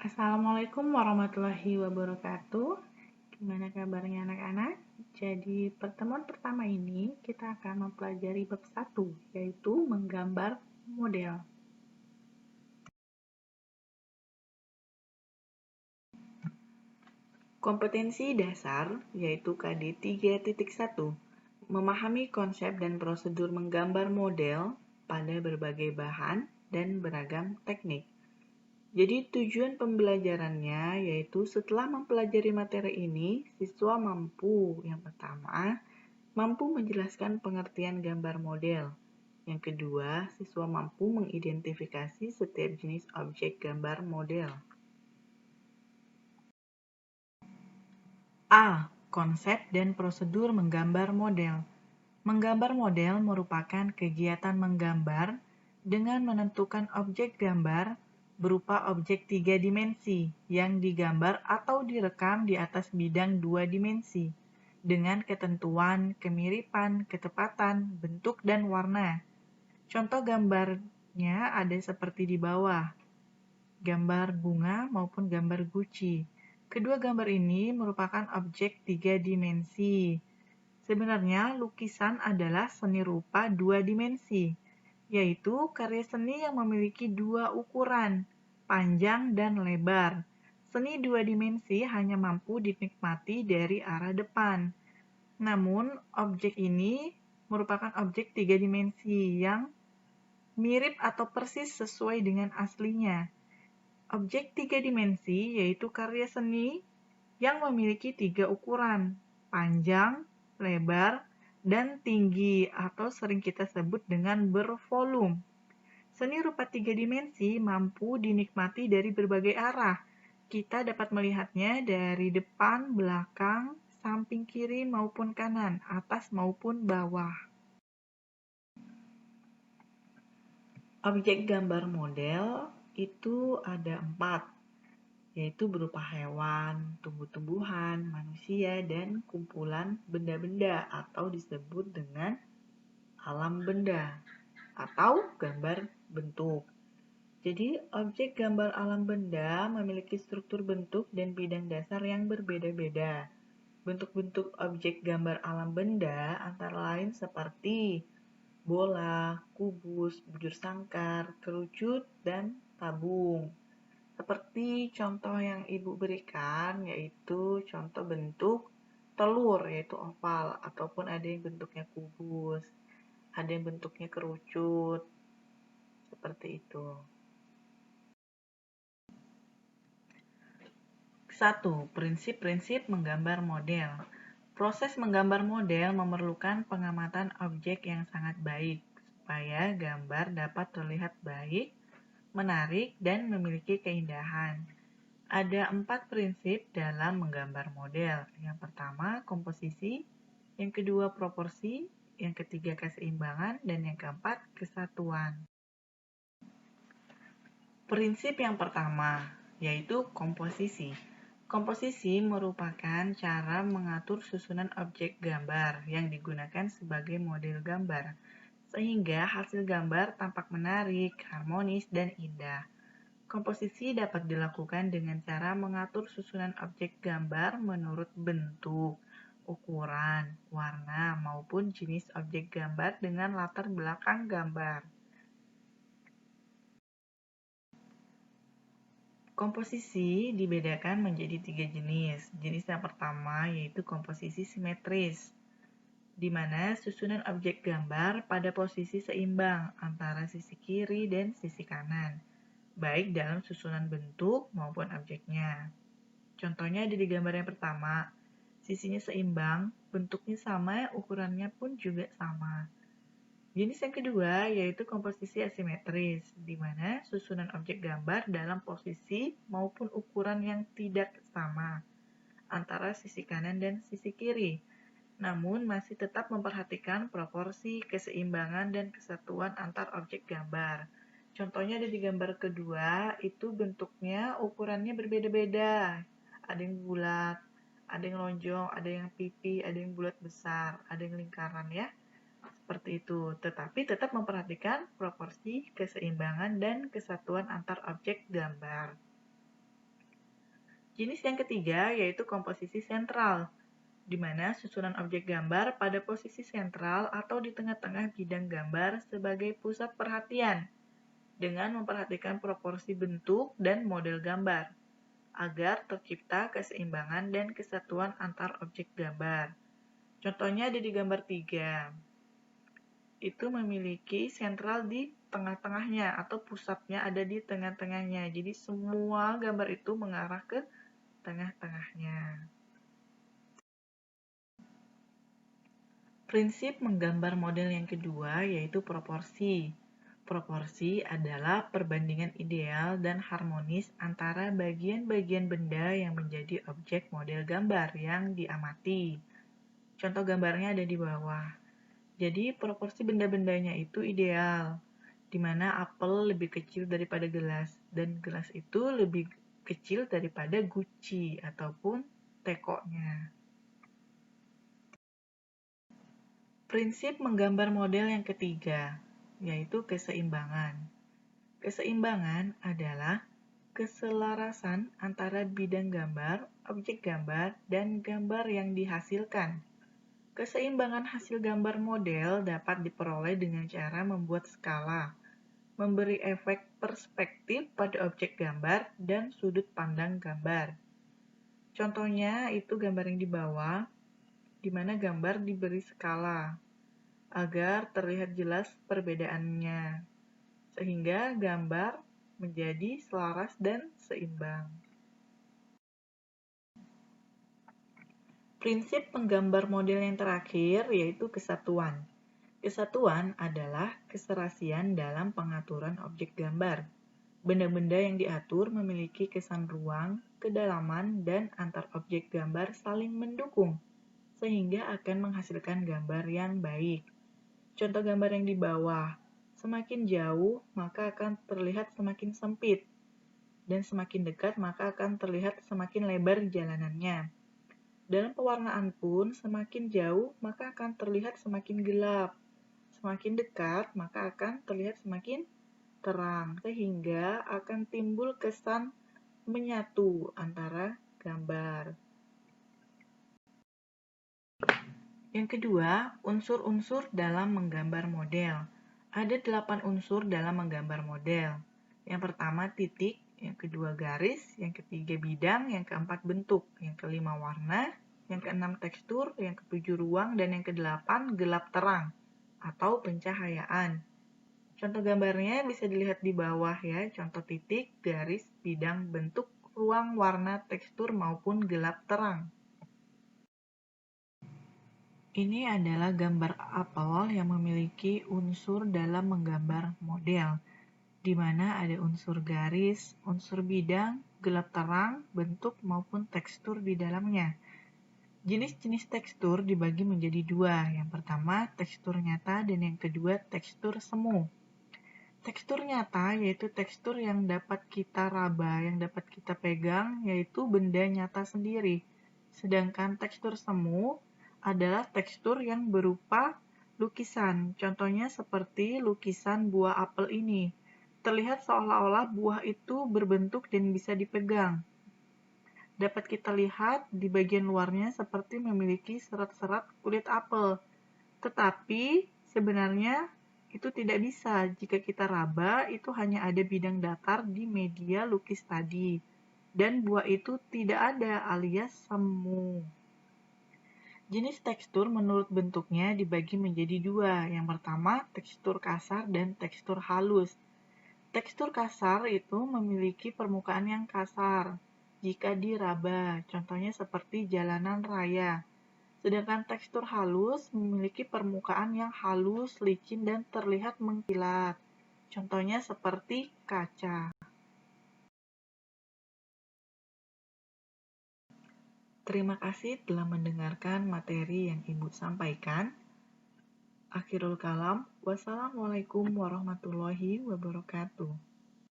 Assalamualaikum warahmatullahi wabarakatuh. Gimana kabarnya anak-anak? Jadi pertemuan pertama ini kita akan mempelajari bab 1, yaitu menggambar model. Kompetensi dasar yaitu KD 3.1, memahami konsep dan prosedur menggambar model pada berbagai bahan dan beragam teknik. Jadi tujuan pembelajarannya yaitu setelah mempelajari materi ini, siswa yang pertama, mampu menjelaskan pengertian gambar model. Yang kedua, siswa mampu mengidentifikasi setiap jenis objek gambar model. A. Konsep dan prosedur menggambar model. Menggambar model merupakan kegiatan menggambar dengan menentukan objek gambar berupa objek 3 dimensi yang digambar atau direkam di atas bidang 2 dimensi dengan ketentuan, kemiripan, ketepatan, bentuk, dan warna. Contoh gambarnya ada seperti di bawah, gambar bunga maupun gambar guci. Kedua gambar ini merupakan objek 3 dimensi. Sebenarnya, lukisan adalah seni rupa 2 dimensi, yaitu karya seni yang memiliki 2 ukuran, panjang dan lebar. Seni 2 dimensi hanya mampu dinikmati dari arah depan. Namun, objek ini merupakan objek 3 dimensi yang mirip atau persis sesuai dengan aslinya. Objek 3 dimensi yaitu karya seni yang memiliki 3 ukuran, panjang, lebar, dan tinggi atau sering kita sebut dengan bervolum. Seni rupa 3 dimensi mampu dinikmati dari berbagai arah. Kita dapat melihatnya dari depan, belakang, samping kiri maupun kanan, atas maupun bawah. Objek gambar model itu ada 4, yaitu berupa hewan, tumbuh-tumbuhan, manusia, dan kumpulan benda-benda atau disebut dengan alam benda atau gambar bentuk. Jadi, objek gambar alam benda memiliki struktur bentuk dan bidang dasar yang berbeda-beda. Bentuk-bentuk objek gambar alam benda antara lain seperti bola, kubus, bujur sangkar, kerucut, dan tabung. Seperti contoh yang Ibu berikan, yaitu contoh bentuk telur, yaitu oval, ataupun ada yang bentuknya kubus, ada yang bentuknya kerucut, seperti itu. 1. Prinsip-prinsip menggambar model. Proses menggambar model memerlukan pengamatan objek yang sangat baik, supaya gambar dapat terlihat baik, menarik, dan memiliki keindahan. Ada 4 prinsip dalam menggambar model. Yang pertama, komposisi. Yang kedua, proporsi. Yang ketiga, keseimbangan. Dan yang keempat, kesatuan. Prinsip yang pertama, yaitu komposisi. Komposisi merupakan cara mengatur susunan objek gambar yang digunakan sebagai model gambar, sehingga hasil gambar tampak menarik, harmonis, dan indah. Komposisi dapat dilakukan dengan cara mengatur susunan objek gambar menurut bentuk, ukuran, warna, maupun jenis objek gambar dengan latar belakang gambar. Komposisi dibedakan menjadi 3 jenis. Jenis yang pertama yaitu komposisi simetris, di mana susunan objek gambar pada posisi seimbang antara sisi kiri dan sisi kanan, baik dalam susunan bentuk maupun objeknya. Contohnya ada di gambar yang pertama, sisinya seimbang, bentuknya sama, ukurannya pun juga sama. Jenis yang kedua yaitu komposisi asimetris, di mana susunan objek gambar dalam posisi maupun ukuran yang tidak sama antara sisi kanan dan sisi kiri, namun masih tetap memperhatikan proporsi, keseimbangan, dan kesatuan antar objek gambar. Contohnya ada di gambar kedua, itu bentuknya, ukurannya berbeda-beda. Ada yang bulat, ada yang lonjong, ada yang pipi, ada yang bulat besar, ada yang lingkaran ya. Seperti itu, tetapi tetap memperhatikan proporsi, keseimbangan, dan kesatuan antar objek gambar. Jenis yang ketiga yaitu komposisi sentral, di mana susunan objek gambar pada posisi sentral atau di tengah-tengah bidang gambar sebagai pusat perhatian, dengan memperhatikan proporsi bentuk dan model gambar, agar tercipta keseimbangan dan kesatuan antar objek gambar. Contohnya ada di gambar 3. Itu memiliki sentral di tengah-tengahnya atau pusatnya ada di tengah-tengahnya. Jadi semua gambar itu mengarah ke tengah-tengahnya. Prinsip menggambar model yang kedua yaitu proporsi. Proporsi adalah perbandingan ideal dan harmonis antara bagian-bagian benda yang menjadi objek model gambar yang diamati. Contoh gambarnya ada di bawah. Jadi proporsi benda-bendanya itu ideal, di mana apel lebih kecil daripada gelas, dan gelas itu lebih kecil daripada guci ataupun tekonya. Prinsip menggambar model yang ketiga, yaitu keseimbangan. Keseimbangan adalah keselarasan antara bidang gambar, objek gambar, dan gambar yang dihasilkan. Keseimbangan hasil gambar model dapat diperoleh dengan cara membuat skala, memberi efek perspektif pada objek gambar dan sudut pandang gambar. Contohnya itu gambar yang di bawah, di mana gambar diberi skala agar terlihat jelas perbedaannya, sehingga gambar menjadi selaras dan seimbang. Prinsip menggambar model yang terakhir yaitu kesatuan. Kesatuan adalah keserasian dalam pengaturan objek gambar. Benda-benda yang diatur memiliki kesan ruang, kedalaman, dan antar objek gambar saling mendukung, sehingga akan menghasilkan gambar yang baik. Contoh gambar yang di bawah, semakin jauh maka akan terlihat semakin sempit, dan semakin dekat maka akan terlihat semakin lebar jalanannya. Dalam pewarnaan pun, semakin jauh maka akan terlihat semakin gelap, semakin dekat maka akan terlihat semakin terang, sehingga akan timbul kesan menyatu antara gambar. Yang kedua, unsur-unsur dalam menggambar model. Ada 8 unsur dalam menggambar model. Yang pertama titik, yang kedua garis, yang ketiga bidang, yang keempat bentuk, yang kelima warna, yang keenam tekstur, yang ketujuh ruang, dan yang kedelapan gelap terang atau pencahayaan. Contoh gambarnya bisa dilihat di bawah ya, contoh titik, garis, bidang, bentuk, ruang, warna, tekstur, maupun gelap terang. Ini adalah gambar apel yang memiliki unsur dalam menggambar model, di mana ada unsur garis, unsur bidang, gelap terang, bentuk, maupun tekstur di dalamnya. Jenis-jenis tekstur dibagi menjadi dua. Yang pertama, tekstur nyata, dan yang kedua, tekstur semu. Tekstur nyata yaitu tekstur yang dapat kita raba, yang dapat kita pegang, yaitu benda nyata sendiri. Sedangkan tekstur semu adalah tekstur yang berupa lukisan. Contohnya seperti lukisan buah apel ini. Terlihat seolah-olah buah itu berbentuk dan bisa dipegang. Dapat kita lihat di bagian luarnya seperti memiliki serat-serat kulit apel. Tetapi sebenarnya itu tidak bisa. Jika kita raba, itu hanya ada bidang datar di media lukis tadi. Dan buah itu tidak ada alias semu. Jenis tekstur menurut bentuknya dibagi menjadi dua. Yang pertama, tekstur kasar dan tekstur halus. Tekstur kasar itu memiliki permukaan yang kasar jika diraba, contohnya seperti jalanan raya. Sedangkan tekstur halus memiliki permukaan yang halus, licin, dan terlihat mengkilat. Contohnya seperti kaca. Terima kasih telah mendengarkan materi yang Ibu sampaikan. Akhirul kalam, wassalamualaikum warahmatullahi wabarakatuh.